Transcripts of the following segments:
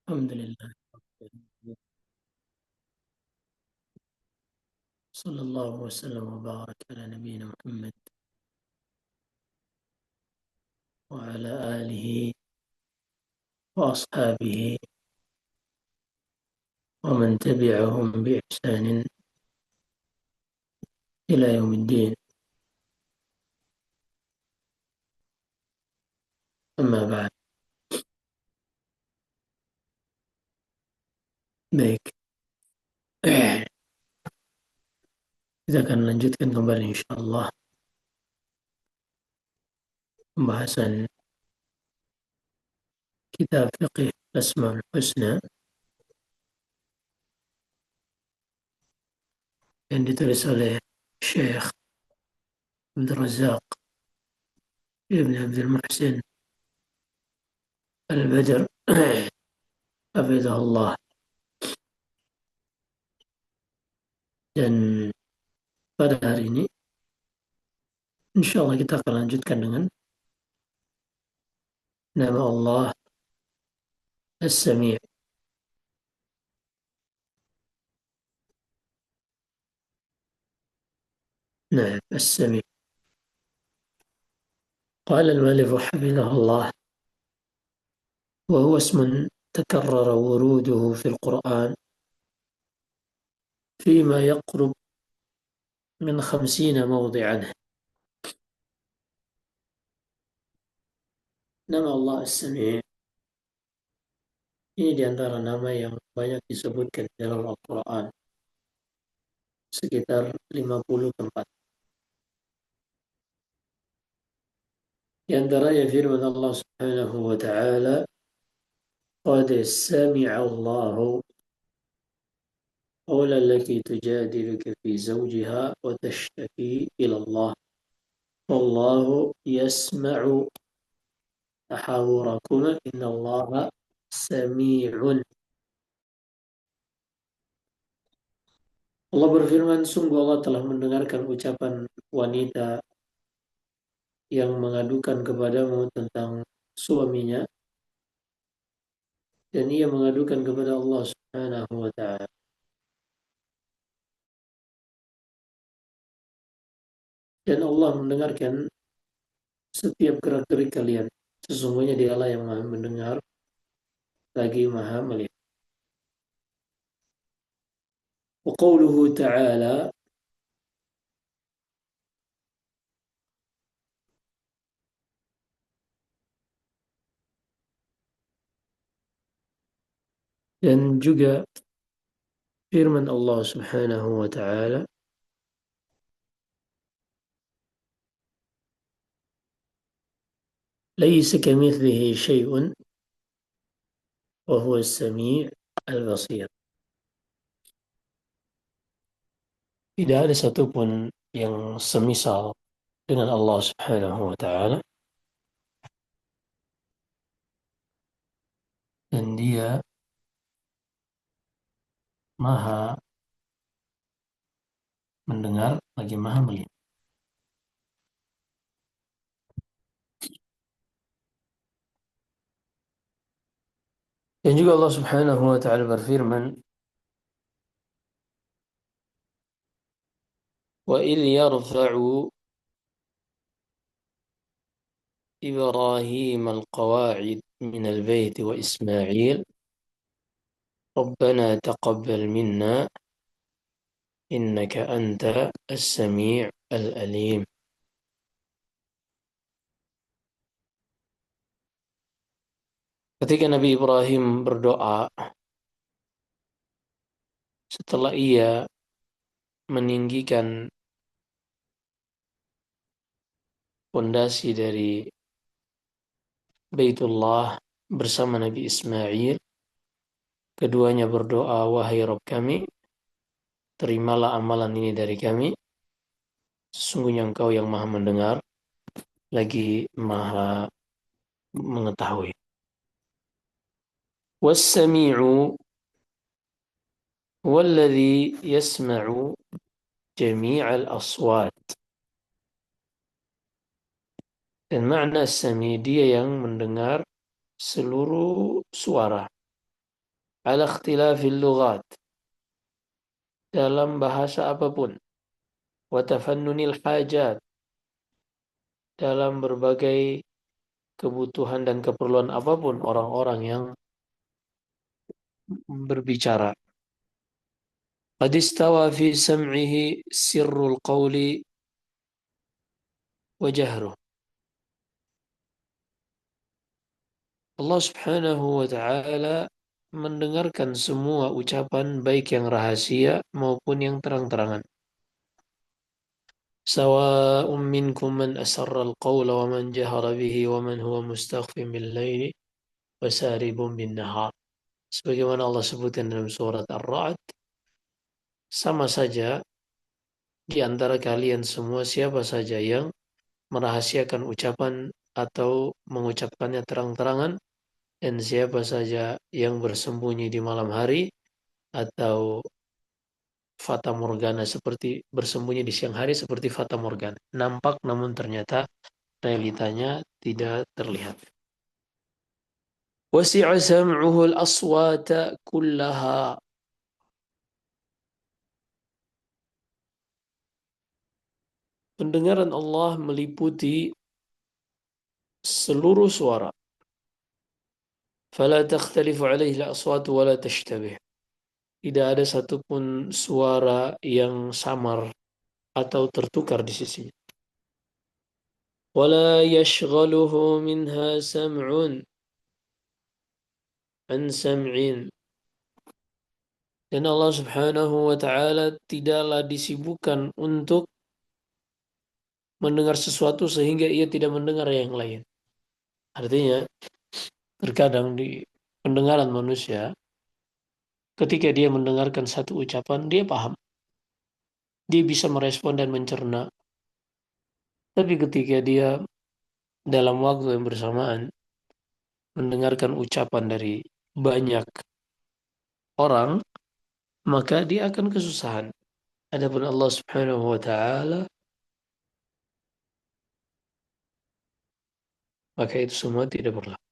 الحمد لله. صلى الله وسلم وبارك على نبينا محمد وعلى آله وأصحابه ومن تبعهم بإحسان إلى يوم الدين. أما بعد. Baik, kita akan lanjutkan kembali insyaallah pembahasan kitab Fiqh Asmaul Husna yang ditulis oleh Syekh Abdul Razak Ibn Abdul Muhsin Al-Badr hafizahullah. Dan pada hari ini insyaallah kita akan lanjutkan dengan nama Allah As-Sami'. نعم، السميع. قال المؤلف حفظه الله: وهو اسم تكرر وروده في القرآن فيما يقرب من 50 موضعا. Nama Allah As-Sami' ini diantara nama yang banyak disebutkan dalam Al-Quran, sekitar 50 tempat. Di antaranya firman Allah Subhanahu wa taala, "Qad sami'a Allahu qawla allati tujadiluka fi zawjiha wa tashtaki ila Allah wallahu yasma'u tahawurakuma innallaha sami'un." Allah berfirman, sungguh Allah telah mendengarkan ucapan wanita yang mengadukan kepadamu tentang suaminya, dan ia mengadukan kepada Allah Subhanahu wa taala. Dan Allah mendengarkan setiap gerak-gerik kalian. Sesungguhnya Dialah yang Maha mendengar lagi Maha melihat. Wa qawluhu ta'ala, dan juga firman Allah Subhanahu wa taala, "Laisa kamitslihi syai'un wa huwa as-sami' al-basir." Tidak ada satupun yang semisal dengan Allah Subhanahu wa taala, dan Dia Maha mendengar lagi Maha melihat. Dan juga Allah Subhanahu wa taala berfirman, "Wa idh yarfa'u Ibrahim al-qawa'id min al-bait wa Ismail Rabbana taqabbal minna innaka anta as-sami' al-alim." Ketika Nabi Ibrahim berdoa setelah ia meninggikan pondasi dari Baitullah bersama Nabi Ismail, keduanya berdoa, "Wahai Rabb kami, terimalah amalan ini dari kami. Sesungguhnya Engkau yang Maha mendengar lagi Maha mengetahui." Was-sami'u walladhi yasma'u jami'al aswat. Dan makna sami, dia yang mendengar seluruh suara. ala ikhtilafil lughat, dalam bahasa apapun, wa tafannunil hajat, dalam berbagai kebutuhan dan keperluan apapun orang-orang yang berbicara. Qad istawa fi sam'ihi sirrul qawli wa jahruh. Allah Subhanahu wa taala mendengarkan semua ucapan baik yang rahasia maupun yang terang-terangan. Sawa'un minkum man asarra al-qawla wa man jahara bihi wa man huwa mustakhfin bil-laili wa saribun bin-nahar. Sebagaimana Allah sebutkan dalam surat Ar-Ra'd, sama saja di antara kalian semua siapa saja yang merahasiakan ucapan atau mengucapkannya terang-terangan, dan siapa saja yang bersembunyi di malam hari atau fata morgana, seperti bersembunyi di siang hari seperti fata morgana. Nampak namun ternyata realitanya tidak terlihat. Wasi'a sam'uhu al-aswata kullaha. Pendengaran Allah meliputi seluruh suara. Fala takhtalifu alaihi al-aswatu wa la tashtabih. Tidak ada satupun suara yang samar atau tertukar di sisinya. Wala yashghaluhu minha sam'un an sam'in. Dan Allah Subhanahu wa taala tidaklah disibukkan untuk mendengar sesuatu sehingga ia tidak mendengar yang lain. Artinya, terkadang di pendengaran manusia, ketika dia mendengarkan satu ucapan, dia paham. Dia bisa merespon dan mencerna. Tapi ketika dia dalam waktu yang bersamaan mendengarkan ucapan dari banyak orang, maka dia akan kesusahan. Adapun Allah Subhanahu wa taala, maka itu semua tidak berlaku.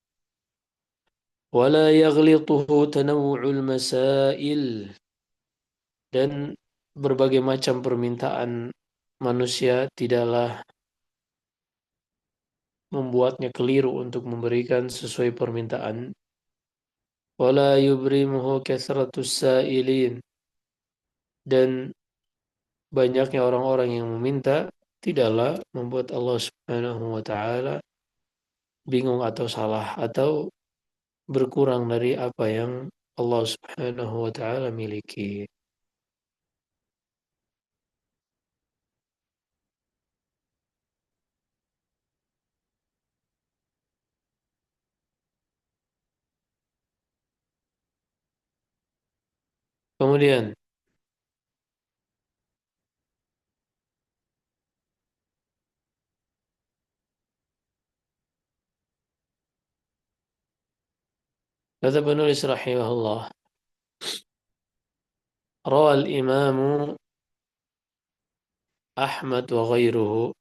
Wala yaghlituhu tanawu'ul masail, dan berbagai macam permintaan manusia tidaklah membuatnya keliru untuk memberikan sesuai permintaan. Wala yubrimuhu kathratus sa'ilin, dan banyaknya orang-orang yang meminta tidaklah membuat Allah Subhanahu wa taala bingung atau salah atau berkurang dari apa yang Allah Subhanahu wa taala miliki. Kemudian kata penulis rahimahullah, rawa al-Imam Ahmad wa ghairuhu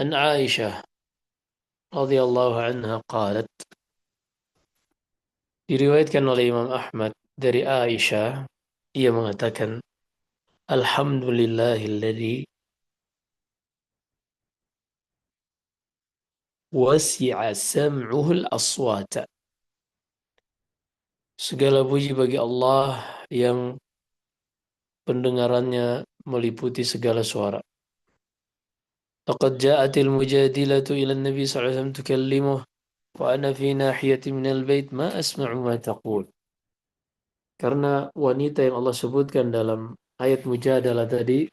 an Aisyah radhiyallahu anha qalat, diriwayatkan oleh Imam Ahmad dari Aisyah, ia mengatakan, alhamdulillahilladzi wasi'a sam'uhul aswata. Segala puji bagi Allah yang pendengarannya meliputi segala suara. Laqad ja'atil mujadilatu ila Nabi sallallahu alaihi wasallam tukallimuh wa ana fi nahiyati minal bait ma asma'u ma taqul. Karena wanita yang Allah sebutkan dalam ayat Mujadalah tadi,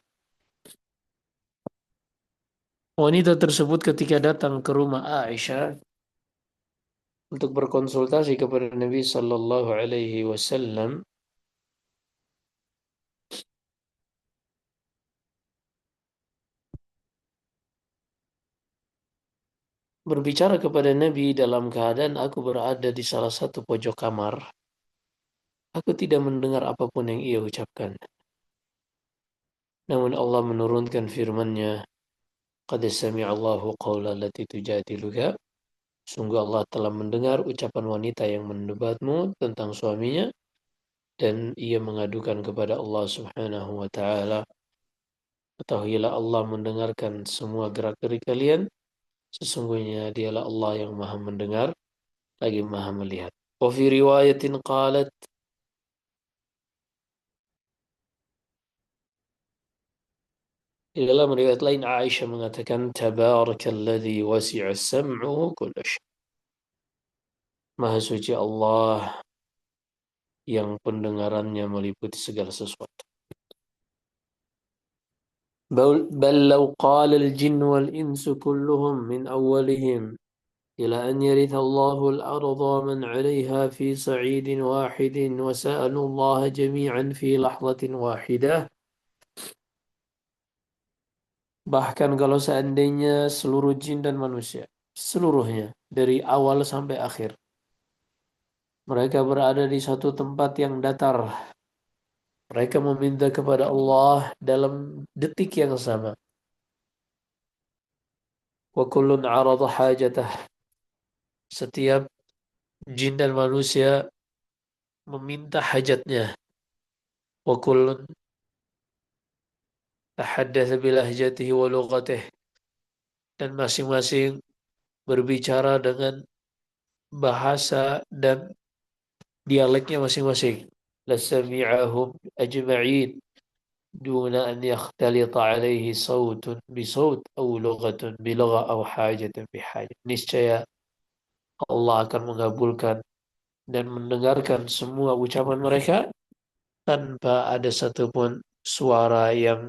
wanita tersebut ketika datang ke rumah Aisyah untuk berkonsultasi kepada Nabi sallallahu alaihi wasallam, berbicara kepada Nabi dalam keadaan aku berada di salah satu pojok kamar. Aku tidak mendengar apapun yang ia ucapkan. Namun Allah menurunkan firman-Nya, qad sami'a Allahu qawla allati tujadiluka Sungguh Allah telah mendengar ucapan wanita yang mendebatmu tentang suaminya, dan ia mengadukan kepada Allah Subhanahu wa taala. Ketahuilah Allah mendengarkan semua gerak-gerik kalian. Sesungguhnya dialah Allah yang maha mendengar lagi maha melihat. Wa fi riwayatin qalat, di dalam riwayat lain Aisyah mengatakan tabarakalladzi wasi'a sam'uhu kulla syai'. Maha suci Allah yang pendengarannya meliputi segala sesuatu. بل لو قال الجن والإنس كلهم من أولهم إلى أن يرث الله الأرض ومن عليها في صعيد واحد وسألوا الله جميعا في لحظة واحدة. Bahkan kalau seandainya seluruh jin dan manusia, seluruhnya dari awal sampai akhir, mereka berada di satu tempat yang datar, mereka meminta kepada Allah dalam detik yang sama. Wa kullun 'arada hajatah. Setiap jin dan manusia meminta hajatnya. Wa kullun tahaddatsa bilahjatihi wa lughatih. Dan masing-masing berbicara dengan bahasa dan dialeknya masing-masing. Lasami'ahum ajma'in duna an yakhtalita alaihi sautun bisaut aw lughatun bilugha aw hajatun bihajat. Niscaya Allah akan mengabulkan dan mendengarkan semua ucapan mereka tanpa ada satupun suara yang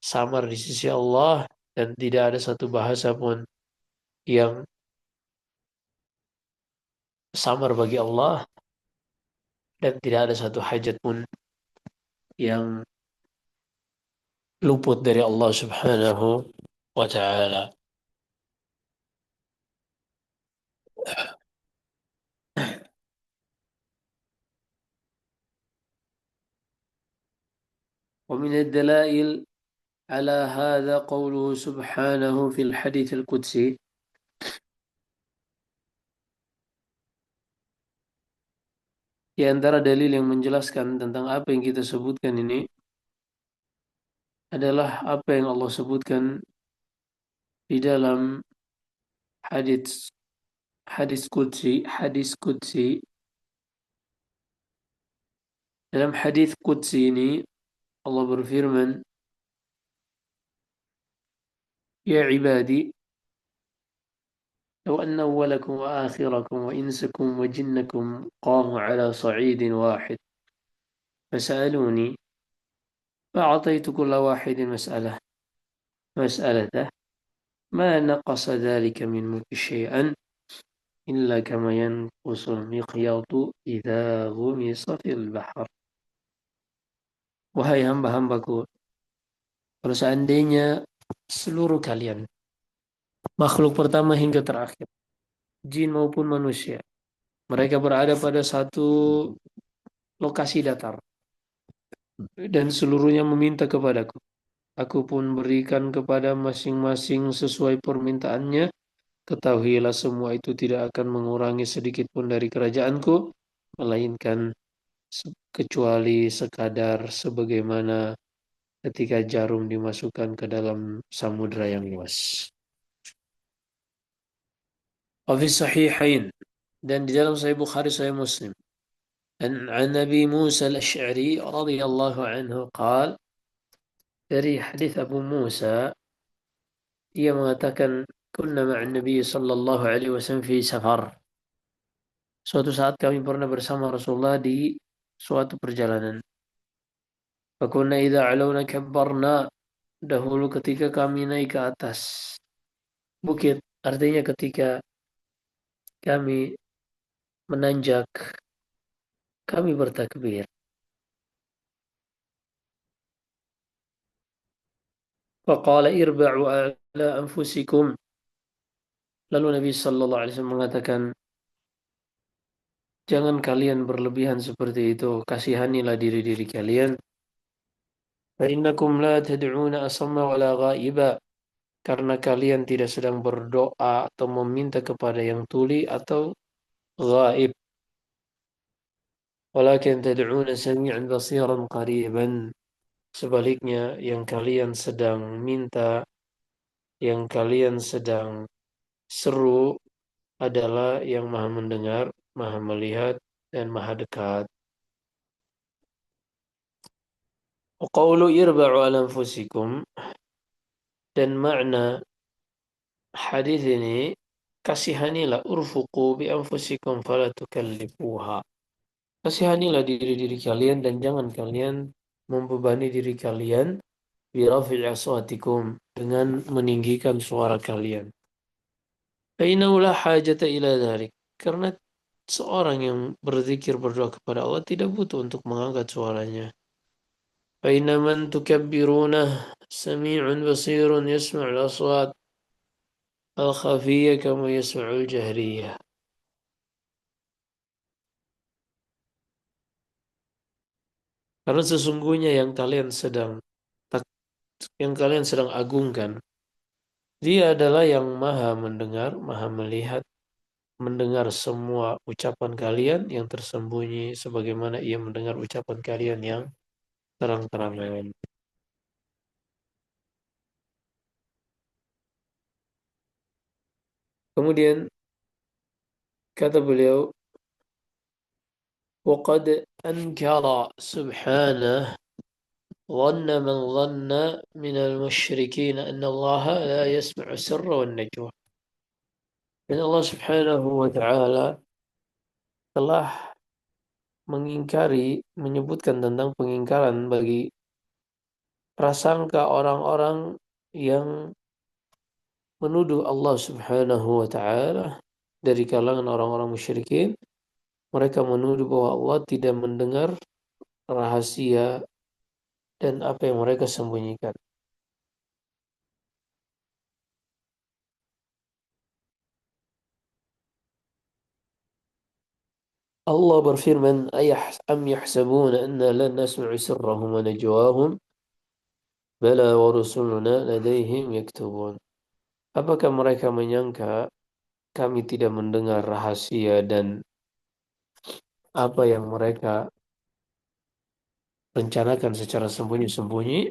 samar di sisi Allah, dan tidak ada satu bahasa pun yang samar bagi Allah, dan tidak ada satu hajat pun yang luput dari Allah Subhanahu wa taala. ومن الدلائل على هذا قوله سبحانه في الحديث القدسي. Di antara dalil yang menjelaskan tentang apa yang kita sebutkan ini adalah apa yang Allah sebutkan di dalam hadis hadis qudsi. Dalam hadis qudsi ini Allah berfirman, "Ya ibadi, لو أن أولكم وآخركم وإنسكم وجنكم قاموا على صعيد واحد فسألوني فأعطيت كل واحد مسألته ما نقص ذلك من ملك شيئا إلا كما ينقص المخيط إذا غمس في البحر." Wahai hamba-hambaku, kalau seandainya seluruh kalian, makhluk pertama hingga terakhir, jin maupun manusia, mereka berada pada satu lokasi datar dan seluruhnya meminta kepadaku, aku pun berikan kepada masing-masing sesuai permintaannya, ketahuilah semua itu tidak akan mengurangi sedikit pun dari kerajaanku, melainkan kecuali sekadar sebagaimana ketika jarum dimasukkan ke dalam samudra yang luas. Wa sahihain, dan di dalam Sahih Bukhari, Sahih Muslim, an Nabi Musa al-Asy'ari radhiyallahu anhu qaal, dari hadis Abu Musa, ia mengatakan kunna ma'an Nabi sallallahu alaihi wasallam fi safar. Suatu saat kami pernah bersama Rasulullah di suatu perjalanan. Fakunna idza alawna kabbarna, dahulu ketika kami naik ke atas bukit, artinya ketika kami menanjak, kami bertakbir. Faqala irba'u ala anfusikum. Lalu Nabi sallallahu alaihi wasallam mengatakan, jangan kalian berlebihan seperti itu, kasihanilah diri-diri kalian. Fa innakum la tad'una asamma wala ghaiba. karena kalian tidak sedang berdoa atau meminta kepada yang tuli atau gaib. Walakin tad'una sami'an basiran qariban. Sebaliknya, yang kalian sedang minta, yang kalian sedang seru adalah yang maha mendengar, maha melihat, dan maha dekat. Wa qawlu irba'u ala anfusikum, dan makna hadis ini, kasihanilah urfuqu bi anfusikum fala tukallifuha. Kasihanilah diri-diri kalian dan jangan kalian membebani diri kalian bi rafi'i aswatikum dengan meninggikan suara kalian. Fa innahu la hajata ila dhalik. Karena seorang yang berzikir berdoa kepada Allah tidak butuh untuk mengangkat suaranya. Fa inna man tukabbirunah sami'un basirun yasma'ul aswat al-khafiyya kama yasma'ul jahriyah. Karena sesungguhnya yang kalian sedang agungkan, dia adalah yang maha mendengar, maha melihat, mendengar semua ucapan kalian yang tersembunyi sebagaimana ia mendengar ucapan kalian yang terang-terangan. Kemudian kata beliau, وَقَدْ أَنْكَرَ سُبْحَانَهُ ظَنَّ مَنْ ظَنَّ مِنَ الْمُشْرِكِينَ أَنَّ اللَّهَ لَا يَسْمَعُ السِّرَّ وَالنَّجْوَى. Dan Allah Subhanahu wa taala telah menyebutkan tentang pengingkaran bagi prasangka orang-orang yang menuduh Allah Subhanahu wa taala dari kalangan orang-orang musyrikin. Mereka menuduh bahwa Allah tidak mendengar rahasia dan apa yang mereka sembunyikan. Allah berfirman, am yahsabuna anna lan nasma'u sirrahum wa najwahum bala wa rusuluna ladaihim yaktubun. Apakah mereka menyangka kami tidak mendengar rahasia dan apa yang mereka rencanakan secara sembunyi-sembunyi?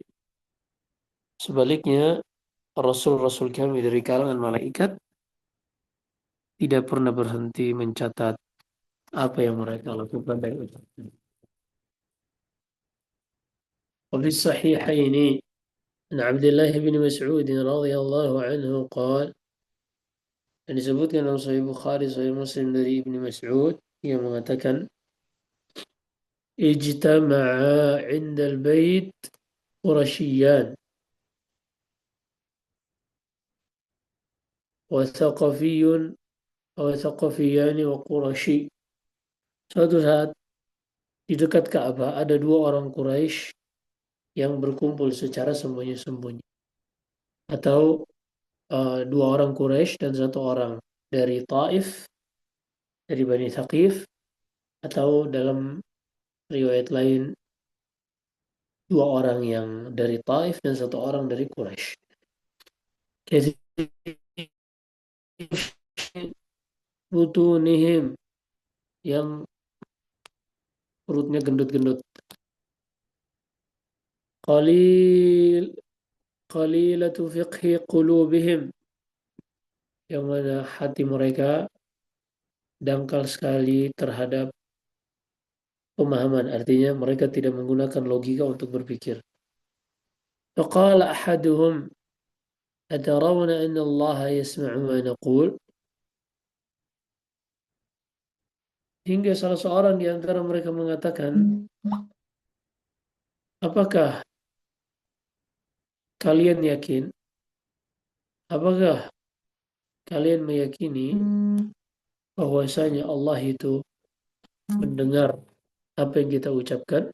Sebaliknya, Rasul-Rasul kami dari kalangan malaikat tidak pernah berhenti mencatat apa yang mereka lakukan dan ucapkan. وفي الصحيحين عن عبد الله بن مسعود رضي الله عنه قال. Dan disebutkan dalam Sahih Bukhari, Sahih Muslim dari Ibnu Mas'ud yang mengatakan, ijtama'a 'inda al-bait Quraisyan wa Thaqafiyyun wa Thaqafiyani wa Quraisy. Suatu saat di dekat Ka'bah ada dua orang Quraisy yang berkumpul secara sembunyi-sembunyi, atau dua orang Quraisy dan satu orang dari Taif, dari Bani Thaqif, atau dalam riwayat lain dua orang yang dari Taif dan satu orang dari Quraisy. Jadi butunihim, yang perutnya gendut-gendut. Qalil qalilatu fiqhi qulubihim, yang mana hati mereka dangkal sekali terhadap pemahaman, artinya mereka tidak menggunakan logika untuk berpikir. Faqala ahaduhum atarawna anna Allah yasma'u ma naqul. Hingga salah seorang di antara mereka mengatakan, apakah kalian yakin? Apakah kalian meyakini bahwasanya Allah itu mendengar apa yang kita ucapkan?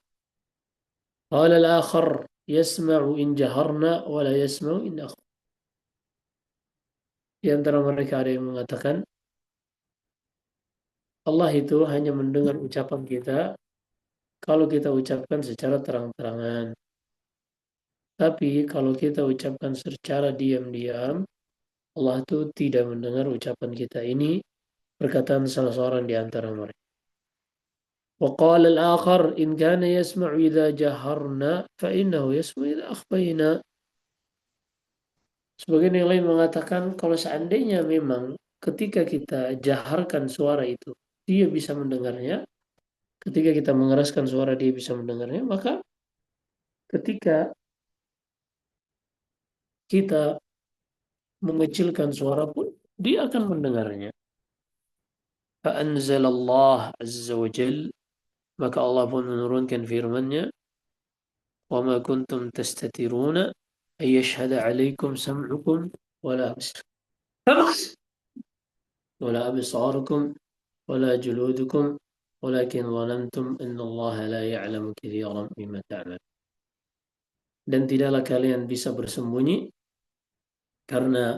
Qala al-akhar yasma'u in jaharna wa la yasma'u in akhfa. Di antara mereka ada yang mengatakan Allah itu hanya mendengar ucapan kita kalau kita ucapkan secara terang-terangan. Tapi kalau kita ucapkan secara diam-diam, Allah itu tidak mendengar ucapan kita. Ini perkataan salah seorang di antara mereka. وقال الآخر إن كان يسمع إذا جهرنا فإنه يسمع إذا أخفينا. Sebagian yang lain mengatakan kalau seandainya memang ketika kita jaharkan suara itu, dia bisa mendengarnya. Ketika kita mengeraskan suara dia bisa mendengarnya, maka ketika kita mengecilkan suara pun dia akan mendengarnya. فأنزل الله عز وجل, maka Allah pun menurunkan firman-Nya, وما كنتم تستترون أن يشهد عليكم سمعكم ولا ولا أبصاركم ولا جلودكم ولكن ظننتم أن الله لا يعلم كثيرا مما تعمل. Dan tidaklah kalian bisa bersembunyi karena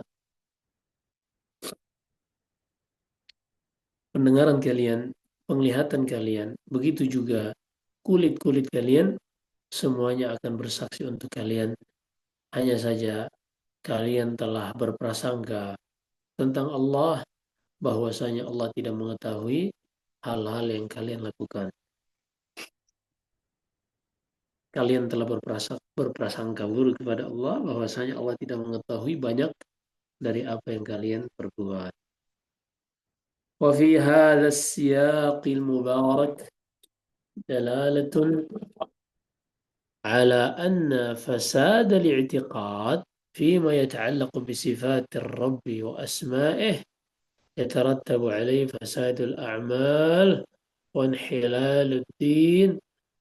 pendengaran kalian, penglihatan kalian, begitu juga kulit-kulit kalian, semuanya akan bersaksi untuk kalian. Hanya saja kalian telah berprasangka tentang Allah bahwasanya Allah tidak mengetahui hal-hal yang kalian lakukan. Kalian telah berprasangka buruk kepada Allah bahwasanya Allah tidak mengetahui banyak dari apa yang kalian perbuat. Wa fi hadha as-siyaq al-mubarak dalalatun على أن فساد الاعتقاد فيما يتعلق بصفات الرب وأسمائه يترتب عليه فساد الأعمال وانحلال الدين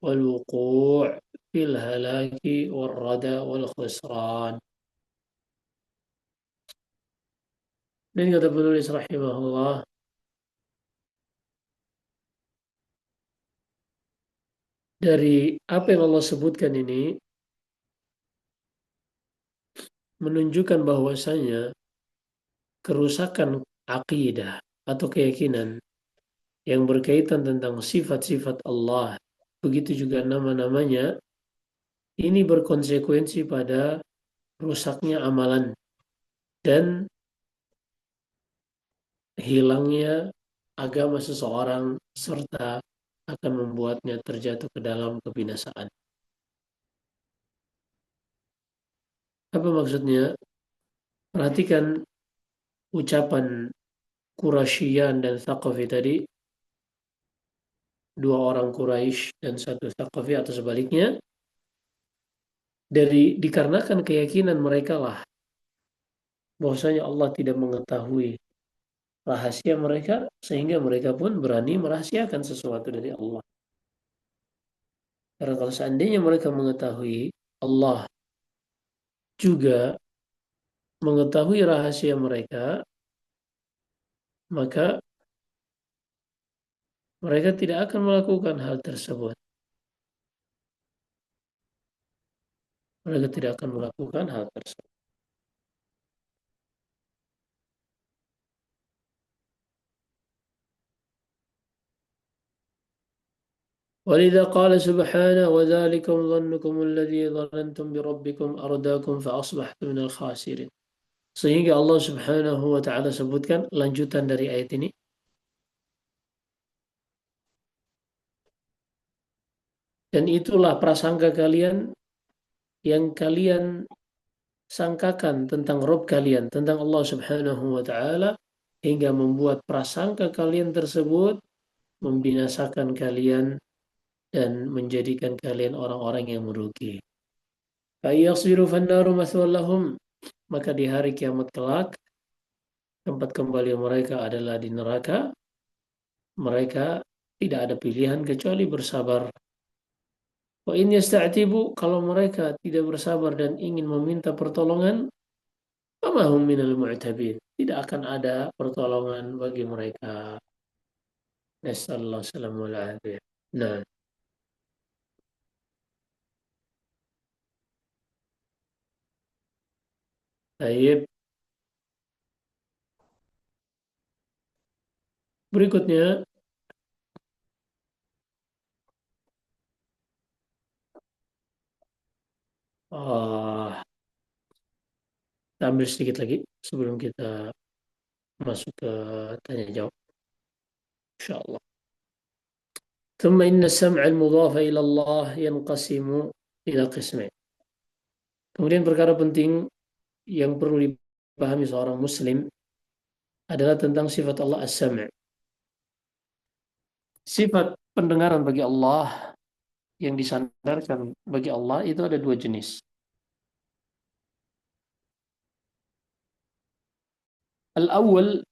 والوقوع في الهلاك والردى والخسران. Dan kata penulis rahimahullah, dari apa yang Allah sebutkan ini menunjukkan bahwasanya kerusakan akidah atau keyakinan yang berkaitan tentang sifat-sifat Allah, begitu juga nama-namanya, ini berkonsekuensi pada rusaknya amalan dan hilangnya agama seseorang serta akan membuatnya terjatuh ke dalam kebinasaan. Apa maksudnya? Perhatikan ucapan Quraisyan dan Thaqafi tadi, dua orang Quraisy dan satu Thaqafi atau sebaliknya, dikarenakan keyakinan mereka lah bahwasanya Allah tidak mengetahui rahasia mereka, sehingga mereka pun berani merahasiakan sesuatu dari Allah. Karena kalau seandainya mereka mengetahui, Allah juga mengetahui rahasia mereka, maka mereka tidak akan melakukan hal tersebut. Mereka tidak akan melakukan hal tersebut. ولذا قال سبحانه وذلكم ظنكم الذي ظننتم بربكم أرداكم فأصبحتم من الخاسرين. Sehingga Allah Subhanahu wa taala sebutkan lanjutan dari ayat ini, dan itulah prasangka kalian yang kalian sangkakan tentang Rabb kalian, tentang Allah Subhanahu wa taala, hingga membuat prasangka kalian tersebut membinasakan kalian dan menjadikan kalian orang-orang yang merugi. Fayyasiru fannaru mathwal lahum, maka di hari kiamat kelak tempat kembali mereka adalah di neraka. Mereka tidak ada pilihan kecuali bersabar. Wa in yasta'tibu, kalau mereka tidak bersabar dan ingin meminta pertolongan, fama hum minal mu'tabin, tidak akan ada pertolongan bagi mereka. Nasallahu alaihi wasallam. Nah, baik. Berikutnya, Kita ambil sedikit lagi sebelum kita masuk ke tanya jawab. Insyaallah. ثم إن السمع المضاف إلى الله ينقسم إلى قسمين. Kemudian perkara penting yang perlu dipahami seorang muslim adalah tentang sifat Allah as-sam'. Sifat pendengaran bagi Allah yang disandarkan bagi Allah itu ada dua jenis. Al-awwal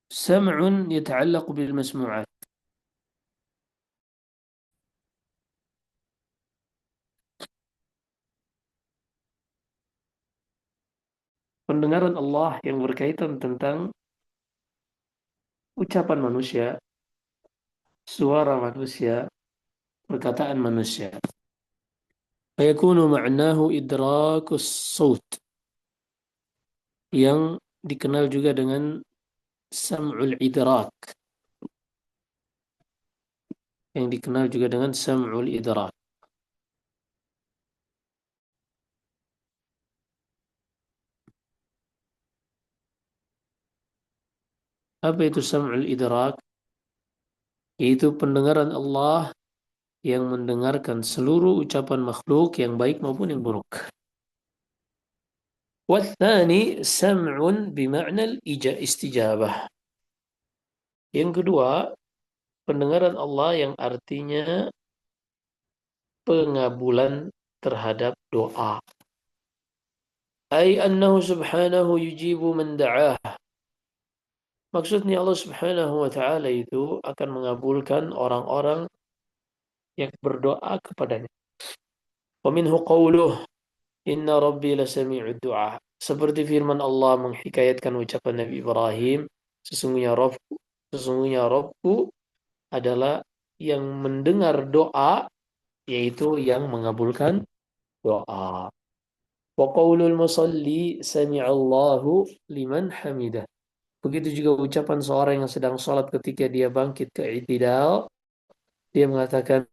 sam'un yata'allaq bil masmu'at. Pendengaran Allah yang berkaitan tentang ucapan manusia, suara manusia, perkataan manusia. Fayakunu ma'nahu idrakus saut, yang dikenal juga dengan sam'ul idrak, yang dikenal juga dengan sam'ul idrak. Apa itu sam'ul idrak? Yaitu pendengaran Allah yang mendengarkan seluruh ucapan makhluk yang baik maupun yang buruk. والثاني سمع بمعنى الاستجابة. Yang kedua, pendengaran Allah yang artinya pengabulan terhadap doa. Ay annahu subhanahu yujibu man da'ah. Maksudnya Allah subhanahu wa ta'ala itu akan mengabulkan orang-orang yang berdoa kepadanya. Wa minhu qawluh inna rabbi lasami'ud du'a. Seperti firman Allah menghikayatkan ucapan Nabi Ibrahim, sesungguhnya Rabbku adalah yang mendengar doa, yaitu yang mengabulkan doa. Wa qaulul musalli sami'allahu liman hamidah. Begitu juga ucapan seorang yang sedang sholat ketika dia bangkit ke i'tidal, dia mengatakan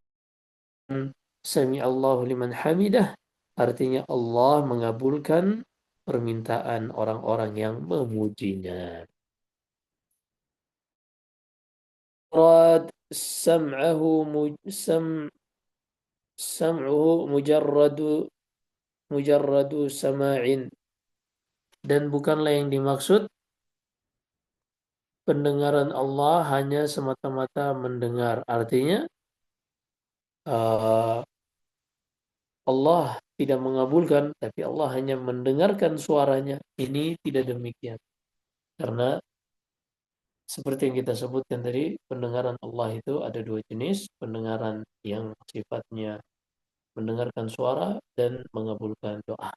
sami'allahu liman hamidah, artinya Allah mengabulkan permintaan orang-orang yang memujinya. Murad sam'ahu sam'uhu mujarradu sama'in, dan bukanlah yang dimaksud pendengaran Allah hanya semata-mata mendengar. Artinya Allah tidak mengabulkan, tapi Allah hanya mendengarkan suaranya. Ini tidak demikian. Karena seperti yang kita sebutkan tadi, pendengaran Allah itu ada dua jenis. Pendengaran yang sifatnya mendengarkan suara dan mengabulkan doa.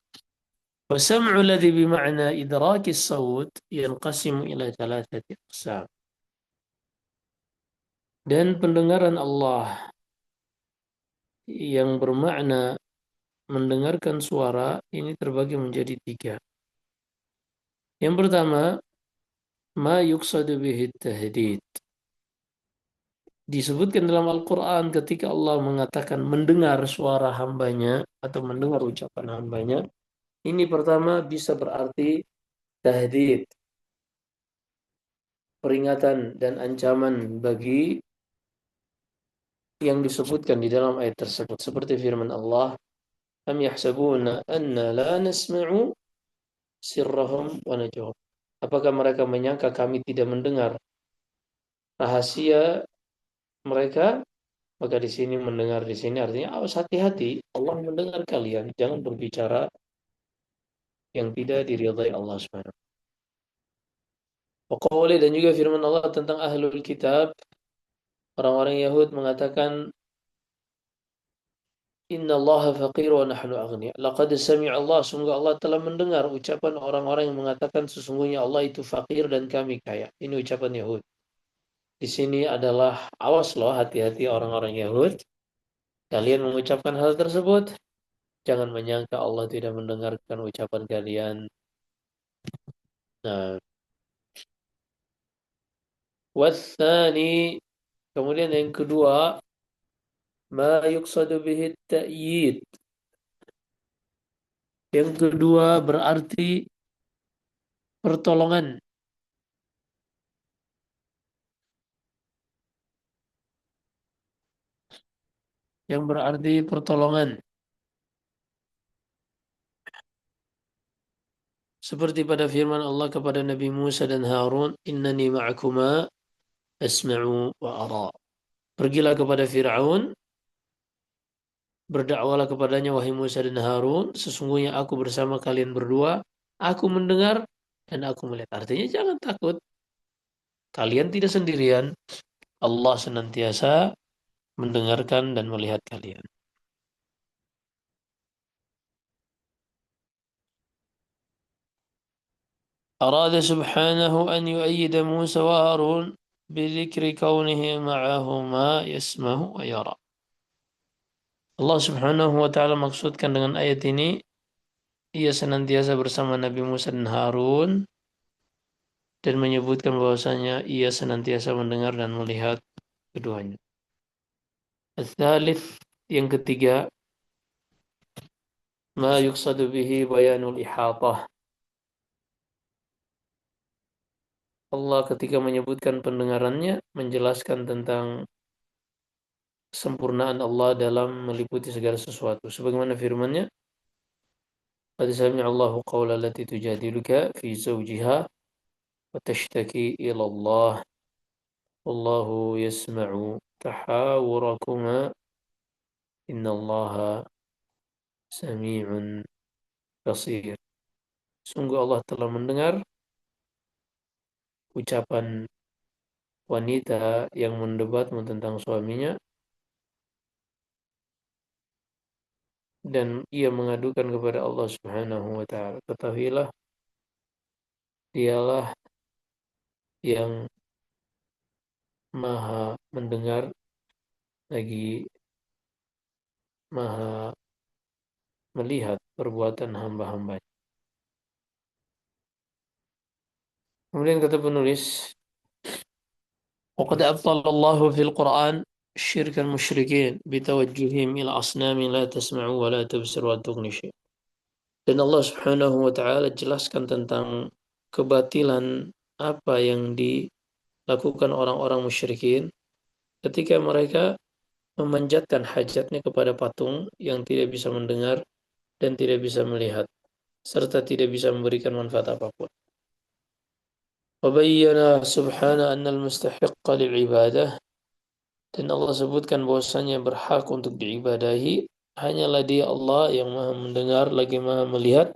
وَسَمْعُ الَّذِي بِمَعْنَى إِدْرَاكِ الصَّوْتِ يَنْقَسِمُ إِلَى ثَلَاثَةِ أَقْسَامٍ. Dan pendengaran Allah yang bermakna mendengarkan suara ini terbagi menjadi tiga. Yang pertama, ma yuqsadu bihi tahdid. Disebutkan dalam Al-Quran ketika Allah mengatakan mendengar suara hambanya atau mendengar ucapan hambanya, ini pertama bisa berarti tahdid, peringatan dan ancaman bagi yang disebutkan di dalam ayat tersebut. Seperti firman Allah, am yahsabuna anna la nasma'u sirrahum wa najwahum. Apakah mereka menyangka kami tidak mendengar rahasia mereka? Maka di sini mendengar di sini artinya awas, hati-hati, Allah mendengar kalian, jangan berbicara yang tidak diridhai Allah Subhanahu. Wa qawli, dan juga firman Allah tentang ahlul kitab, orang-orang Yahud mengatakan inna Allah faqir wa nahnu aghnia. Laqad sami'a Allah, sungguh Allah telah mendengar ucapan orang-orang yang mengatakan sesungguhnya Allah itu fakir dan kami kaya. Ini ucapan Yahud. Di sini adalah awas loh, hati-hati orang-orang Yahud. Kalian mengucapkan hal tersebut, jangan menyangka Allah tidak mendengarkan ucapan kalian. Nah, wathani, kemudian yang kedua, ma yuqsadu bihi ta'yid, Yang kedua berarti pertolongan. Yang berarti pertolongan. Seperti pada firman Allah kepada Nabi Musa dan Harun, Innani ma'akuma asma'u wa ara. Pergilah kepada Fir'aun, berdakwalah kepadanya wahai Musa dan Harun, sesungguhnya aku bersama kalian berdua, aku mendengar dan aku melihat. Artinya jangan takut, kalian tidak sendirian. Allah senantiasa mendengarkan dan melihat kalian. أراد سبحانه أن يؤيد موسى وهارون بذكر كونه معهما يسمع ويرى. Allah Subhanahu wa taala maksudkan dengan ayat ini, ia senantiasa bersama Nabi Musa dan Harun dan menyebutkan bahwasanya ia senantiasa mendengar dan melihat keduanya. Al-thalith, yang ketiga, ma yuqsadu bihi bayanul ihatah. Allah ketika menyebutkan pendengarannya menjelaskan tentang kesempurnaan Allah dalam meliputi segala sesuatu. Sebagaimana firman-Nya, "Qad sami'a Allahu qawla allati tujadiluka fi zawjiha wa tashtaki ila Allah. Wallahu yasma'u tahawurakuma. Innallaha sami'un basir." Sungguh Allah telah mendengar ucapan wanita yang mendebatmu tentang suaminya dan ia mengadukan kepada Allah Subhanahu wa taala. Ketahuilah, dialah yang Maha mendengar lagi Maha melihat perbuatan hamba-hamba. Kemudian kata penulis, وقد أبطل الله في القرآن شرك المشركين بتوجههم إلى أصنام لا تسمع ولا تبصر ولا تغني شيء. Dan Allah Subhanahu wa taala jelaskan tentang kebatilan apa yang dilakukan orang-orang musyrikin ketika mereka memanjatkan hajatnya kepada patung yang tidak bisa mendengar dan tidak bisa melihat serta tidak bisa memberikan manfaat apapun. Wabayyana subhana anna al-mustahiqqa li'ibadah, dan Allah sebutkan bahwasanya berhak untuk diibadahi hanyalah Dia Allah yang Maha mendengar lagi Maha melihat,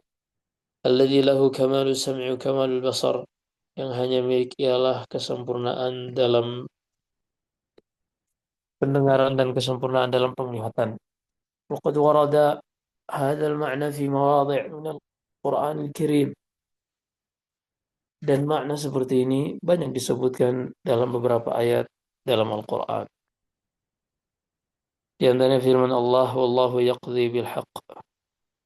alladzi lahu kamalu sam'i wa kamalul basar, yang hanya milik ialah kesempurnaan dalam pendengaran dan kesempurnaan dalam penglihatan. Waqad warada hadzal ma'na fi mawadhi' min al-Qur'an al-Karim, dan makna seperti ini banyak disebutkan dalam beberapa ayat dalam Al-Quran. Di antaranya firman Allah, "Wallahu yaqdi bil haqq."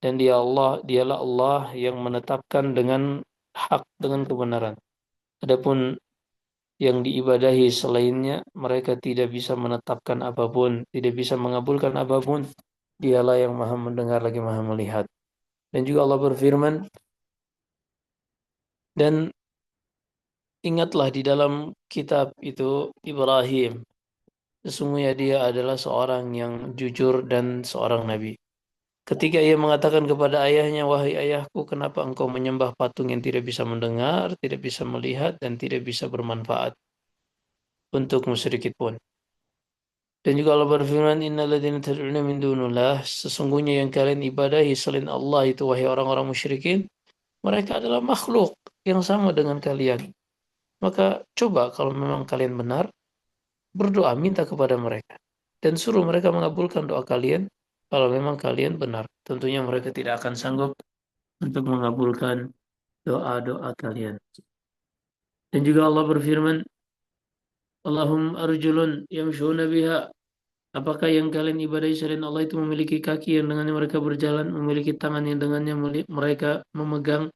Dan dialah Allah yang menetapkan dengan hak, dengan kebenaran. Adapun yang diibadahi selainnya, mereka tidak bisa menetapkan apapun, tidak bisa mengabulkan apapun. Dialah yang Maha mendengar lagi Maha melihat. Dan juga Allah berfirman, dan ingatlah di dalam kitab itu Ibrahim, sesungguhnya dia adalah seorang yang jujur dan seorang nabi. Ketika ia mengatakan kepada ayahnya, "Wahai ayahku, kenapa engkau menyembah patung yang tidak bisa mendengar, tidak bisa melihat, dan tidak bisa bermanfaat untukmu sedikit pun?" Dan juga Allah berfirman, "Innal ladzina tad'una min dunillah," sesungguhnya yang kalian ibadahi selain Allah itu, wahai orang-orang musyrikin, mereka adalah makhluk yang sama dengan kalian. Maka coba kalau memang kalian benar, berdoa minta kepada mereka dan suruh mereka mengabulkan doa kalian kalau memang kalian benar. Tentunya mereka tidak akan sanggup untuk mengabulkan doa-doa kalian. Dan juga Allah berfirman, "Allahum arjulun yamshuna biha." Apakah yang kalian ibadahi selain Allah itu memiliki kaki yang dengannya mereka berjalan, memiliki tangan yang dengannya mereka memegang?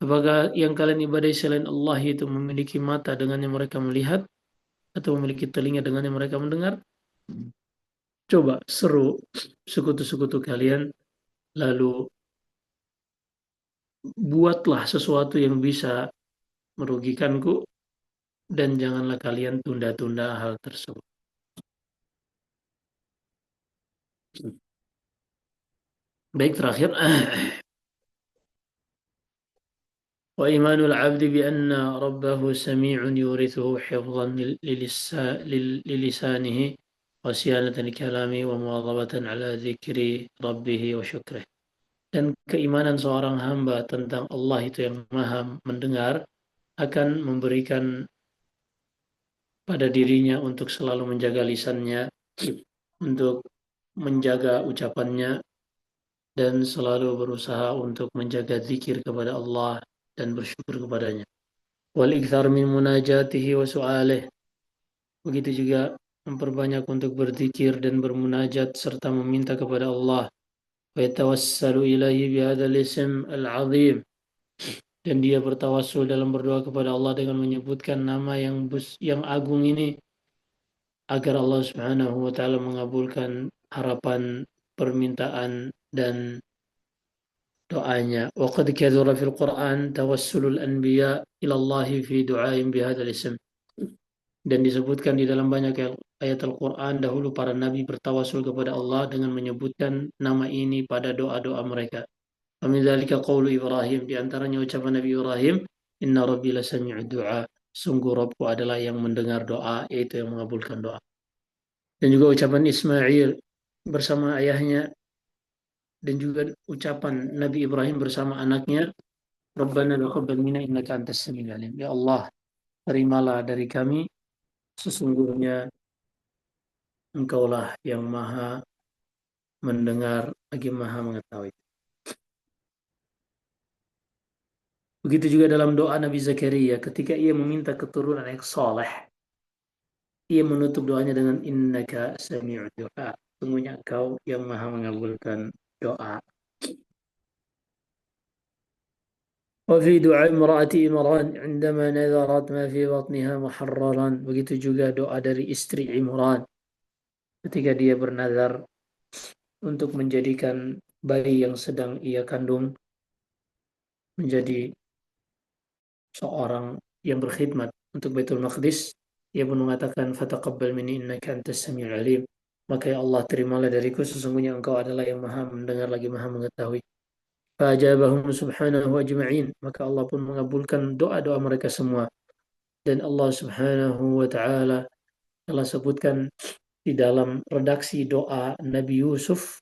Apakah yang kalian ibadahi selain Allah itu memiliki mata dengannya mereka melihat, atau memiliki telinga dengannya mereka mendengar? Coba seru sekutu-sekutu kalian, lalu buatlah sesuatu yang bisa merugikanku dan janganlah kalian tunda-tunda hal tersebut. Baik, terakhir. وإيمان العبد بأن ربه سميع يورثه حفظا للسانه وصيانة لكلامه ومواظبة على ذكر ربه وشكره. Dan keimanan seorang hamba tentang Allah itu yang maha mendengar akan memberikan pada dirinya untuk selalu menjaga lisannya, untuk menjaga ucapannya, dan selalu berusaha untuk menjaga zikir kepada Allah dan bersyukur kepadanya. Wal ikthar min munajatihi wa su'alih. Begitu juga memperbanyak untuk berzikir dan bermunajat serta meminta kepada Allah. Wa yatawassalu ilaihi bihadzal ism al-'azim. Dan dia bertawassul dalam berdoa kepada Allah dengan menyebutkan nama yang agung ini agar Allah Subhanahu wa taala mengabulkan harapan, permintaan dan doanya. Wa qad kadhura fil Qur'an tawassulul anbiya ila Allah fi du'aihim bihadzal ism. Dan disebutkan di dalam banyak ayat Al-Quran dahulu para nabi bertawasul kepada Allah dengan menyebutkan nama ini pada doa-doa mereka. Min dzalika qaulu Ibrahim, di antaranya ucapan Nabi Ibrahim, inna rabbi lasami'ud du'a, sungguh Rabbku adalah yang mendengar doa, yaitu yang mengabulkan doa. Dan juga ucapan Ismail bersama ayahnya, dan juga ucapan Nabi Ibrahim bersama anaknya, Rabbana taqabbal minna innaka antas samiul alim. Ya Allah, terimalah dari kami, sesungguhnya Engkaulah yang maha mendengar lagi maha mengetahui. Begitu juga dalam doa Nabi Zakaria ketika ia meminta keturunan yang soleh, ia menutup doanya dengan innaka sami'ud du'a. Sungguhnya Engkau yang maha mengabulkan doa. وفي دعاء امرأة Imran عندما نذرت ما في بطنها محررا. Begitu juga doa dari istri Imran ketika dia bernazar untuk menjadikan bayi yang sedang ia kandung menjadi seorang yang berkhidmat untuk Baitul Maqdis. Ia pun mengatakan fataqabbal minni innaka antas samiul alim. Maka ya Allah, terimalah dariku, sesungguhnya Engkau adalah yang maha mendengar lagi maha mengetahui. Fa'ajabahum subhanahu ajma'in. Maka Allah pun mengabulkan doa-doa mereka semua. Dan Allah Subhanahu wa taala telah sebutkan di dalam redaksi doa Nabi Yusuf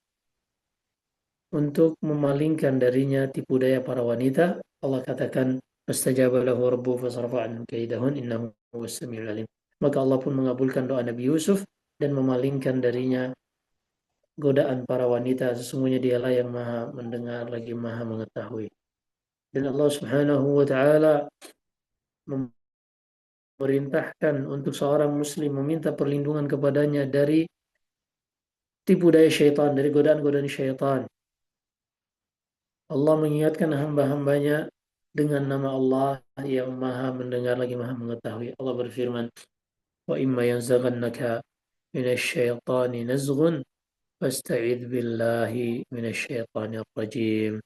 untuk memalingkan darinya tipu daya para wanita. Allah katakan fastajaba lahu rabbuhu fasarafa anhu kaidahun innahu huwas samiul alim. Maka Allah pun mengabulkan doa Nabi Yusuf dan memalingkan darinya godaan para wanita, sesungguhnya dialah yang maha mendengar lagi maha mengetahui. Dan Allah Subhanahu wa taala memerintahkan untuk seorang muslim meminta perlindungan kepadanya dari tipu daya syaitan, dari godaan-godaan syaitan. Allah mengingatkan hamba-hambanya dengan nama Allah yang maha mendengar lagi maha mengetahui. Allah berfirman, wa imma yanzaghannaka minasyaitani nazghun fasta'idz billahi minasyaitonir rajim.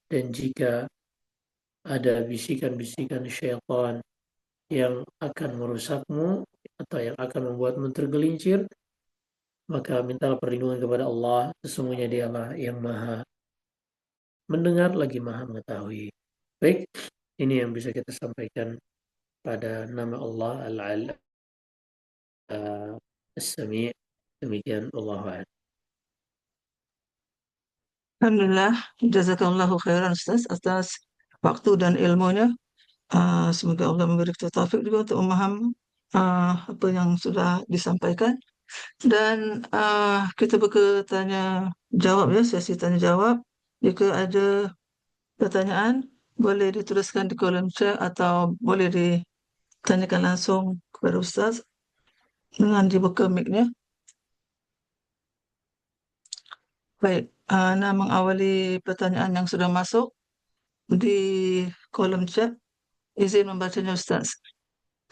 Dan jika ada bisikan-bisikan syaitan yang akan merusakmu atau yang akan membuatmu tergelincir, maka mintalah perlindungan kepada Allah, sesungguhnya dialah yang maha mendengar lagi maha mengetahui. Baik, ini yang bisa kita sampaikan pada nama Allah As-Sami'. Demikian Allah. Alhamdulillah, jazakallahu khairan Ustaz atas waktu dan ilmunya. Semoga Allah memberi kita taufik juga untuk memahami apa yang sudah disampaikan. Dan kita buka tanya jawab ya, sesi tanya jawab. Jika ada pertanyaan, boleh dituliskan di kolom chat atau boleh ditanyakan langsung kepada Ustaz dengan dibuka mic-nya. Baik, nak mengawali pertanyaan yang sudah masuk di kolom chat. Izin membacanya Ustaz.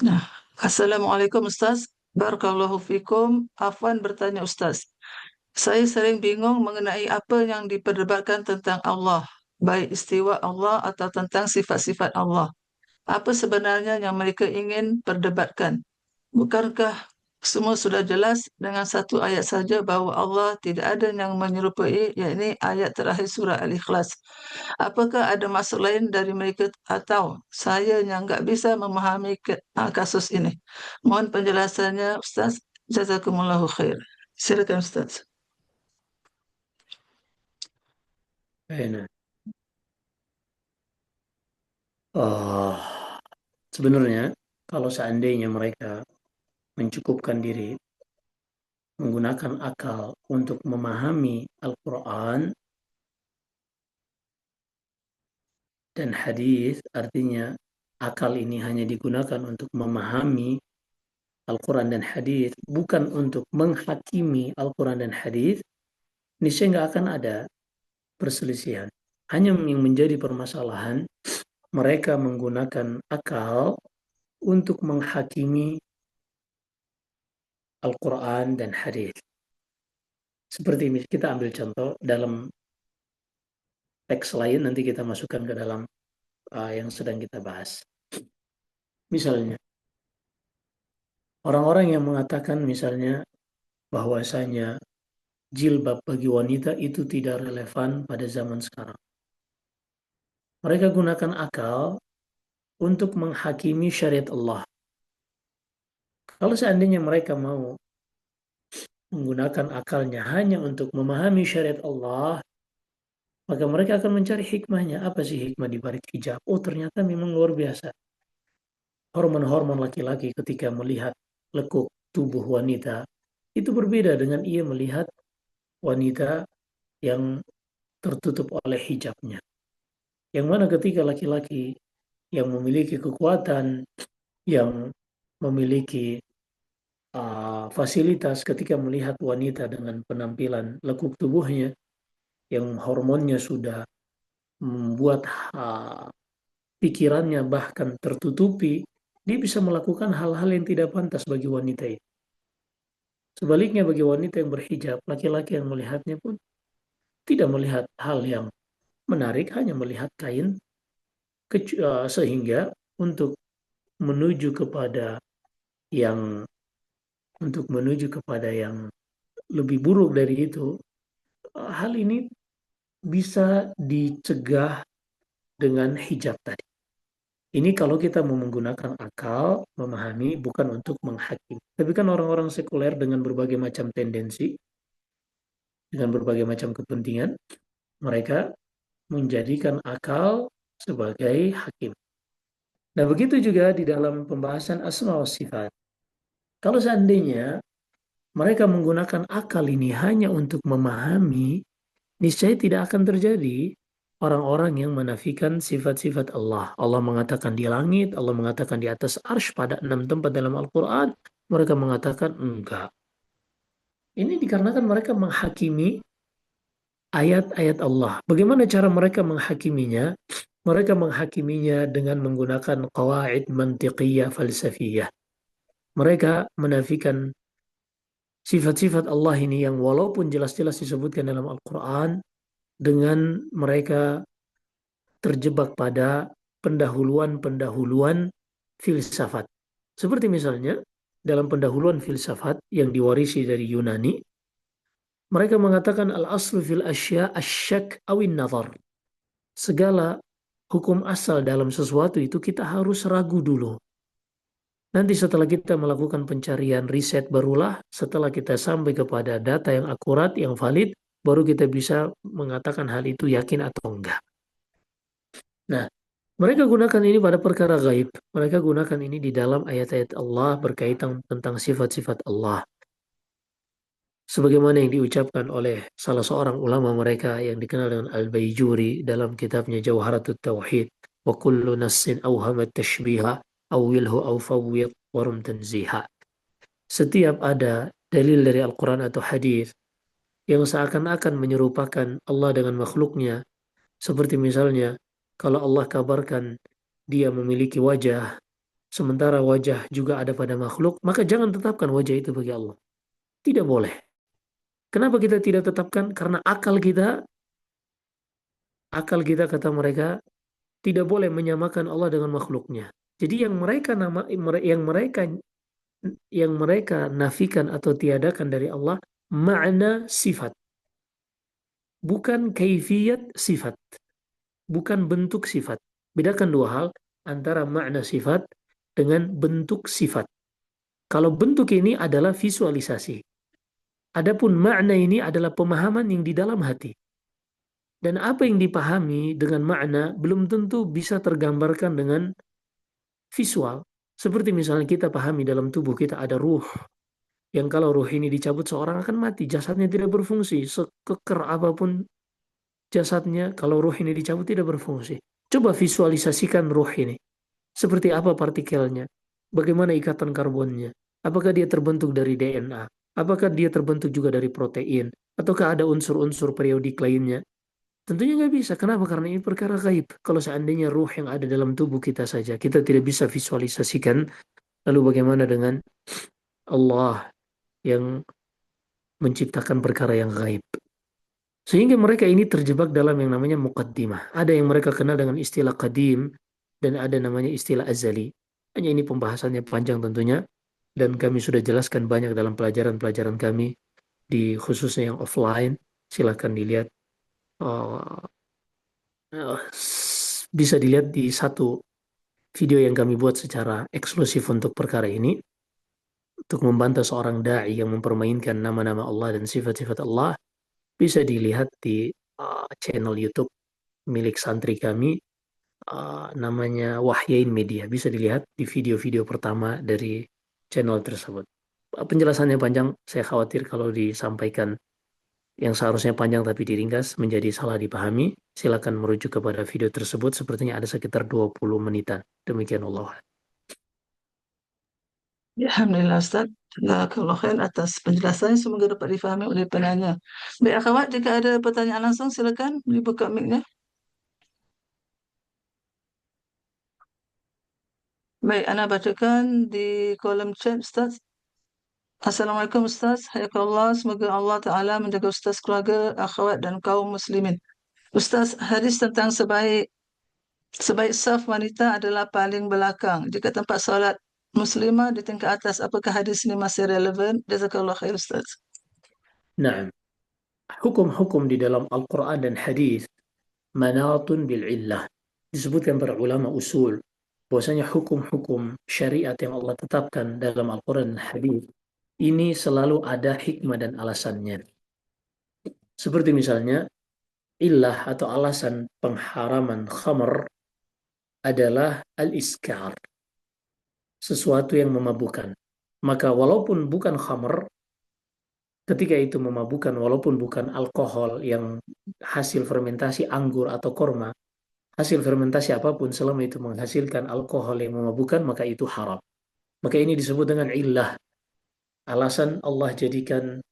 Nah, Assalamualaikum Ustaz. Barakallahu fikum. Afwan bertanya Ustaz. Saya sering bingung mengenai apa yang diperdebatkan tentang Allah. baik istiwa Allah atau tentang sifat-sifat Allah. Apa sebenarnya yang mereka ingin perdebatkan? Bukankah semua sudah jelas dengan satu ayat saja bahwa Allah tidak ada yang menyerupai, yakni ayat terakhir surah Al-Ikhlas. Apakah ada maksud lain dari mereka atau saya yang nggak bisa memahami kasus ini? Mohon penjelasannya, Ustaz. Jazakumullahu khair. Silakan, Ustaz. Nah, oh, sebenarnya kalau seandainya mereka mencukupkan diri menggunakan akal untuk memahami Al-Quran dan hadis, artinya akal ini hanya digunakan untuk memahami Al-Quran dan hadis, bukan untuk menghakimi Al-Quran dan hadis, niscaya nggak akan ada perselisihan. Hanya yang menjadi permasalahan, mereka menggunakan akal untuk menghakimi Al-Quran dan hadis. Seperti ini, kita ambil contoh dalam teks lain, nanti kita masukkan ke dalam yang sedang kita bahas. Misalnya, orang-orang yang mengatakan misalnya bahwasanya jilbab bagi wanita itu tidak relevan pada zaman sekarang. Mereka gunakan akal untuk menghakimi syariat Allah. Kalau seandainya mereka mau menggunakan akalnya hanya untuk memahami syariat Allah, maka mereka akan mencari hikmahnya. Apa sih hikmah di balik hijab? Oh, ternyata memang luar biasa. Hormon-hormon laki-laki ketika melihat lekuk tubuh wanita itu berbeda dengan ia melihat wanita yang tertutup oleh hijabnya. Yang mana ketika laki-laki yang memiliki kekuatan, yang memiliki fasilitas ketika melihat wanita dengan penampilan lekuk tubuhnya, yang hormonnya sudah membuat pikirannya bahkan tertutupi, dia bisa melakukan hal-hal yang tidak pantas bagi wanita itu. Sebaliknya bagi wanita yang berhijab, laki-laki yang melihatnya pun tidak melihat hal yang menarik, hanya melihat kain, sehingga untuk menuju kepada yang lebih buruk dari itu, hal ini bisa dicegah dengan hijab tadi. Ini kalau kita mau menggunakan akal, memahami, bukan untuk menghakimi. Tapi kan orang-orang sekuler dengan berbagai macam tendensi, dengan berbagai macam kepentingan, mereka menjadikan akal sebagai hakim. Nah, begitu juga di dalam pembahasan asma wa sifat. Kalau seandainya mereka menggunakan akal ini hanya untuk memahami, niscaya tidak akan terjadi orang-orang yang menafikan sifat-sifat Allah. Allah mengatakan di langit, Allah mengatakan di atas arsy pada 6 tempat dalam Al-Quran. Mereka mengatakan enggak. Ini dikarenakan mereka menghakimi ayat-ayat Allah. Bagaimana cara mereka menghakiminya? Mereka menghakiminya dengan menggunakan qawaid mantiqiyah falsafiyah. Mereka menafikan sifat-sifat Allah ini yang walaupun jelas-jelas disebutkan dalam Al-Quran, dengan mereka terjebak pada pendahuluan-pendahuluan filsafat. Seperti misalnya dalam pendahuluan filsafat yang diwarisi dari Yunani, mereka mengatakan al-aslu fil asya asyak awin nazar. Segala hukum asal dalam sesuatu itu kita harus ragu dulu. Nanti setelah kita melakukan pencarian riset barulah, setelah kita sampai kepada data yang akurat, yang valid, baru kita bisa mengatakan hal itu yakin atau enggak. Nah, mereka gunakan ini pada perkara gaib. Mereka gunakan ini di dalam ayat-ayat Allah berkaitan tentang sifat-sifat Allah. Sebagaimana yang diucapkan oleh salah seorang ulama mereka yang dikenal dengan Al-Baijuri dalam kitabnya Jawharatut Tauhid. Wa kullu nassin awhamat tashbiha awilhu awfawwid warum tanziha. Setiap ada dalil dari Al-Quran atau hadis yang seakan-akan menyerupakan Allah dengan makhluknya, seperti misalnya kalau Allah kabarkan dia memiliki wajah, sementara wajah juga ada pada makhluk, maka jangan tetapkan wajah itu bagi Allah. Tidak boleh. Kenapa kita tidak tetapkan? Karena akal kita Akal kita, kata mereka, tidak boleh menyamakan Allah dengan makhluknya. Jadi yang mereka nafikan atau tiadakan dari Allah makna sifat, bukan kaifiyat sifat, bukan bentuk sifat. Bedakan dua hal antara makna sifat dengan bentuk sifat. Kalau bentuk ini adalah visualisasi, adapun makna ini adalah pemahaman yang di dalam hati. Dan apa yang dipahami dengan makna belum tentu bisa tergambarkan dengan visual. Seperti misalnya kita pahami dalam tubuh kita ada ruh, yang kalau ruh ini dicabut seorang akan mati, jasadnya tidak berfungsi. Sekeker apapun jasadnya, kalau ruh ini dicabut tidak berfungsi. Coba visualisasikan ruh ini. Seperti apa partikelnya? Bagaimana ikatan karbonnya? Apakah dia terbentuk dari DNA? Apakah dia terbentuk juga dari protein? Ataukah ada unsur-unsur periodik lainnya? Tentunya nggak bisa. Kenapa? Karena ini perkara gaib. Kalau seandainya ruh yang ada dalam tubuh kita saja, kita tidak bisa visualisasikan, lalu bagaimana dengan Allah yang menciptakan perkara yang gaib? Sehingga mereka ini terjebak dalam yang namanya muqaddimah. Ada yang mereka kenal dengan istilah qadim, dan ada namanya istilah azali. Hanya ini pembahasannya panjang tentunya, dan kami sudah jelaskan banyak dalam pelajaran-pelajaran kami, di khususnya yang offline. Silahkan dilihat. uh, Bisa dilihat di satu video yang kami buat secara eksklusif untuk perkara ini, untuk membantah seorang da'i yang mempermainkan nama-nama Allah dan sifat-sifat Allah. Bisa dilihat di channel YouTube milik santri kami, namanya Wahyain Media. Bisa dilihat di video-video pertama dari channel tersebut. Penjelasannya panjang, saya khawatir kalau disampaikan yang seharusnya panjang tapi diringkas menjadi salah dipahami. Silakan merujuk kepada video tersebut, sepertinya ada sekitar 20 menitan. Demikian Allah. Ya, Alhamdulillah Ustaz. Jazakallah khair atas penjelasannya, semoga dapat difahami oleh penanya. Baik, akhwat, jika ada pertanyaan langsung silakan dibuka mic-nya. Baik, Ana bacakan di kolom chat Ustaz. Assalamualaikum Ustaz, hayakallah, semoga Allah Ta'ala menjaga Ustaz, keluarga, akhwat dan kaum muslimin. Ustaz, hadis tentang sebaik saf wanita adalah paling belakang. Jika tempat solat muslimah di tingkat atas, apakah hadis ini masih relevan? Jazakallah khair Ustaz. Nah, hukum-hukum di dalam Al-Quran dan hadis manatun bil illah. Disebutkan para ulama usul bahwasanya hukum-hukum syariat yang Allah tetapkan dalam Al-Quran dan hadis ini selalu ada hikmah dan alasannya. Seperti misalnya illah atau alasan pengharaman khamr adalah al-iskar, sesuatu yang memabukkan. Maka walaupun bukan khamr, ketika itu memabukkan, walaupun bukan alkohol yang hasil fermentasi anggur atau korma, hasil fermentasi apapun selama itu menghasilkan alkohol yang memabukkan, maka itu haram. Maka ini disebut dengan illah, alasan Allah jadikan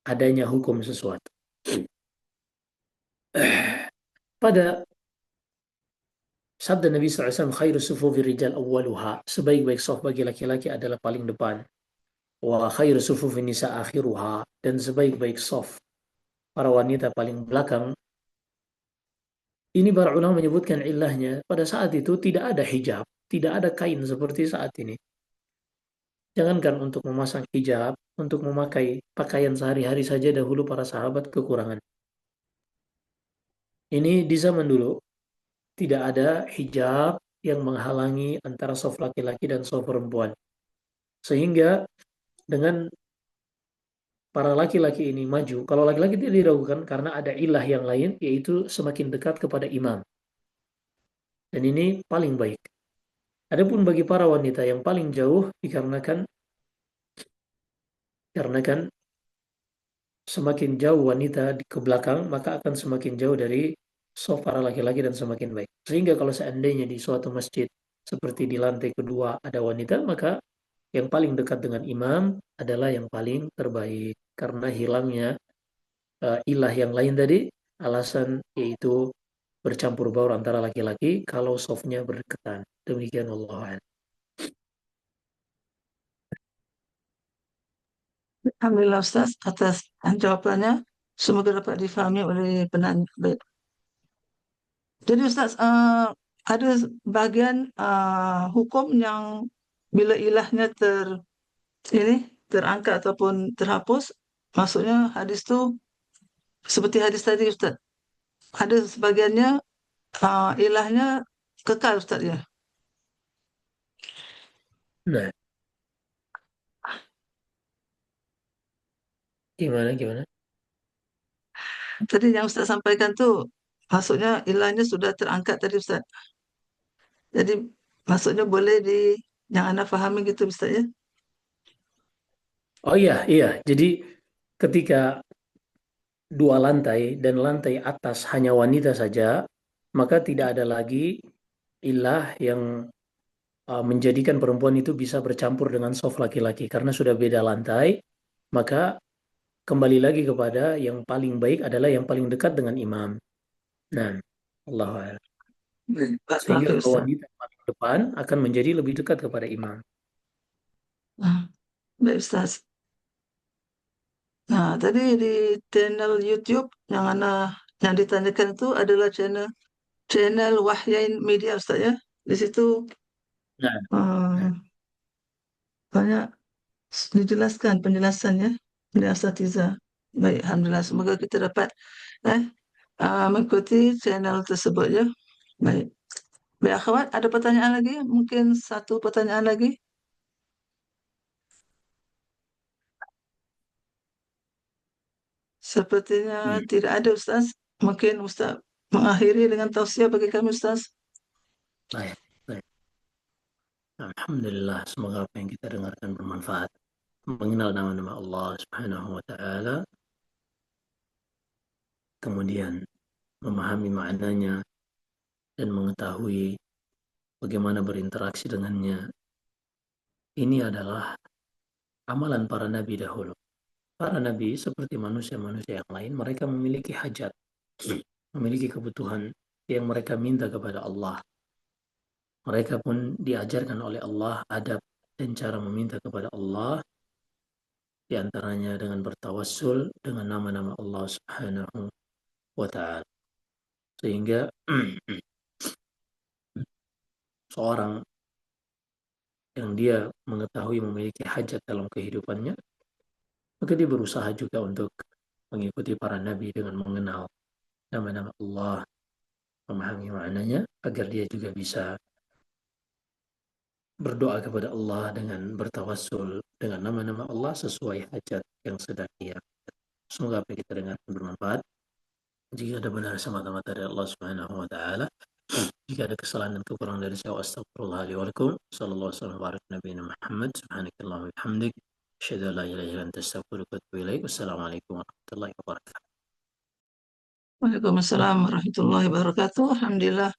adanya hukum sesuatu. Pada sabda Nabi SAW, khairu sufufi rijal awwaluha, sebaik-baik saf bagi laki-laki adalah paling depan. Wa khairu sufufi nisa akhiruha, dan sebaik-baik saf para wanita paling belakang. Ini para ulama menyebutkan ilahnya, pada saat itu tidak ada hijab, tidak ada kain seperti saat ini. Jangankan untuk memasang hijab, untuk memakai pakaian sehari-hari saja dahulu para sahabat kekurangan. Ini di zaman dulu tidak ada hijab yang menghalangi antara saf laki-laki dan saf perempuan. Sehingga dengan para laki-laki ini maju, kalau laki-laki tidak diragukan karena ada ilah yang lain, yaitu semakin dekat kepada imam. Dan ini paling baik. Adapun bagi para wanita yang paling jauh dikarenakan semakin jauh wanita ke belakang, maka akan semakin jauh dari saf para laki-laki dan semakin baik. Sehingga kalau seandainya di suatu masjid seperti di lantai kedua ada wanita, maka yang paling dekat dengan imam adalah yang paling terbaik. Karena hilangnya ilah yang lain tadi, alasan yaitu bercampur baur antara laki-laki kalau softnya berdekatan. Demikian Allah. Alhamdulillah Ustaz atas jawabannya. Semoga dapat difahami oleh penanya. Baik. Jadi Ustaz, ada bagian hukum yang bila ilahnya ini terangkat ataupun terhapus, maksudnya hadis itu seperti hadis tadi Ustaz. Ada sebagiannya ilahnya kekal Ustaz ya. Nah, gimana? Tadi yang Ustaz sampaikan tuh maksudnya ilahnya sudah terangkat tadi Ustaz. Jadi maksudnya boleh yang Anda fahami gitu Ustaz ya. Oh iya, iya. Jadi ketika dua lantai dan lantai atas hanya wanita saja, maka tidak ada lagi ilah yang menjadikan perempuan itu bisa bercampur dengan soft laki-laki karena sudah beda lantai, maka kembali lagi kepada yang paling baik adalah yang paling dekat dengan imam. Nah, Allah sehingga Oke kalau Ustaz. wanita paling depan akan menjadi lebih dekat kepada imam. Ah, baik Ustaz. Nah, tadi di channel YouTube yang ditanyakan itu adalah channel Wahyain Media Ustaz ya. Di situ Nah, nah, eh, banyak dijelaskan penjelasannya oleh asatiza. Baik, alhamdulillah semoga kita dapat eh mengikuti channel tersebut ya. Baik. Baik, akhwat, ada pertanyaan lagi? Mungkin satu pertanyaan lagi? Sepertinya hmm, tidak ada Ustaz. Mungkin Ustaz mengakhiri dengan tausiah bagi kami Ustaz. baik, baik. Alhamdulillah, semoga apa yang kita dengarkan bermanfaat. Mengenal nama-nama Allah Subhanahu wa taala, kemudian memahami maknanya dan mengetahui bagaimana berinteraksi dengannya. Ini adalah amalan para nabi dahulu. Para nabi seperti manusia-manusia yang lain, mereka memiliki hajat, memiliki kebutuhan yang mereka minta kepada Allah. Mereka pun diajarkan oleh Allah adab dan cara meminta kepada Allah, di antaranya dengan bertawassul dengan nama-nama Allah Subhanahu wa taala. Sehingga seorang yang dia mengetahui memiliki hajat dalam kehidupannya, maka dia berusaha juga untuk mengikuti para nabi dengan mengenal nama-nama Allah, memahami maknanya, agar dia juga bisa berdoa kepada Allah dengan bertawassul dengan nama-nama Allah sesuai hajat yang sedang dia. Semoga apa yang kita dengar bermanfaat. Jika ada benar semata-mata dari Allah Subhanahu wa taala, jika ada kesalahan dan kekurangan dari saya, astagfirullah li wa lakum. Sallallahu alaihi wasallam barik nabiyina Muhammad. Subhanakallahumma wa bihamdik, asyhadu an la ilaha illa anta astaghfiruka wa atubu ilaik. Wassalamualaikum warahmatullahi wabarakatuh. Waalaikumsalam warahmatullahi wabarakatuh. Alhamdulillah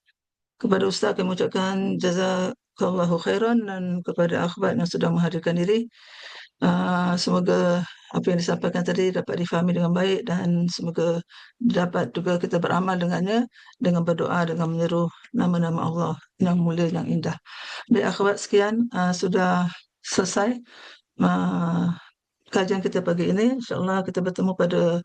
kepada Ustaz kami ucapkan jazakallahu khairan dan kepada akhwat yang sudah menghadirkan diri. Semoga apa yang disampaikan tadi dapat difahami dengan baik dan semoga dapat juga kita beramal dengannya dengan berdoa dengan menyeru nama-nama Allah yang mulia yang indah. Baik akhwat sekian sudah selesai uh, kajian kita pagi ini. InsyaAllah kita bertemu pada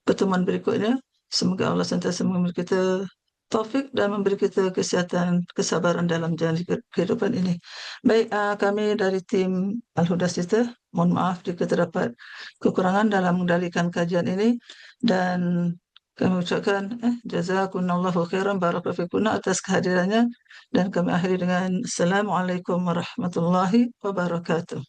pertemuan berikutnya. Semoga Allah sentiasa memberi kita taufik dan memberi kita kesihatan, kesabaran dalam jalan kehidupan ini. Baik, kami dari tim Al-Huda Sister, mohon maaf jika terdapat kekurangan dalam mengendalikan kajian ini dan kami ucapkan jazakumullahu khairan barakallahu fikunna atas kehadirannya dan kami akhiri dengan Assalamualaikum warahmatullahi wabarakatuh.